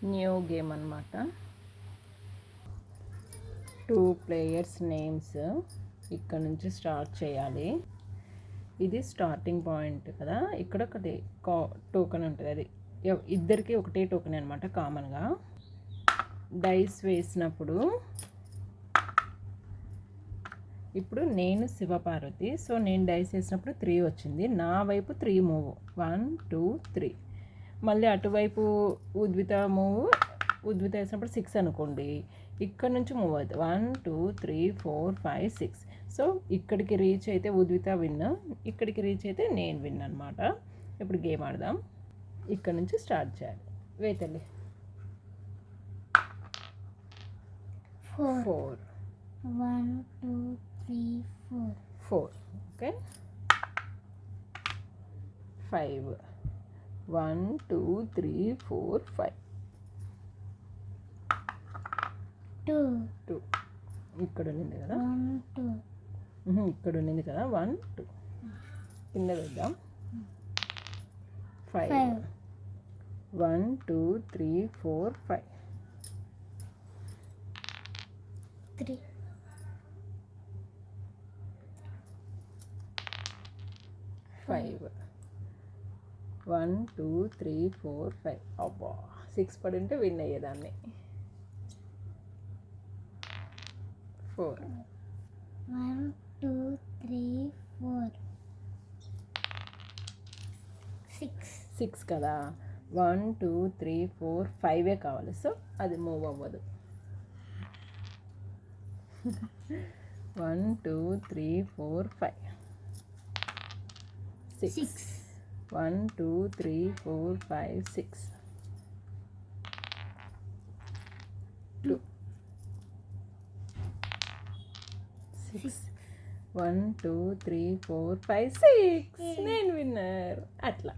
New game అనమాట. 2 players names ఇక్కడ నుంచి స్టార్ట్ చేయాలి. ఇది స్టార్టింగ్ పాయింట్ కదా. ఇక్కడ ఒకటి టోకెన్ ఉంటుంది, అది ఇద్దరికి ఒకటే టోకెన్ అనమాట కామన్గా. డైస్ వేసినప్పుడు ఇప్పుడు నేను శివపార్వతి, సో నేను డైస్ వేసినప్పుడు 3 వచ్చింది, నా వైపు 3 మూవ్, 1 2 3. మళ్ళీ అటువైపు ఉద్విత ఉద్విత వేసినప్పుడు 6 అనుకోండి, ఇక్కడ నుంచి మూవ్ అవుతుంది 1 2 3 4 5 6. సో ఇక్కడికి రీచ్ అయితే ఉద్విత విన్, ఇక్కడికి రీచ్ అయితే నేను విన్ అనమాట. ఇప్పుడు గేమ్ ఆడదాం. ఇక్కడ నుంచి స్టార్ట్ చేయాలి. వేతల్లి 4 1 2 3 4. ఓకే. 5 1 2 3 4 5. 2 ఇక్కడ ఉండింది కదా, 1 2. ఇక్కడ ఉండింది కదా, 1 2 కింద వేద్దాం. 5 1 2 3 4 5. 3 5 1 2 3 4 5. అబ్బా 6 పడి ఉంటే విన్ అయ్యేదాన్ని. 4 1 2 3 4 6 కదా. 1 2 3 4 5 కావాలి, సో అది మూవ్ అవ్వదు. 1 2 3 4 5 6 1 2 3 4 5 6 2 6 1 2 3 4 5 6. నేను విన్నర్. అట్లా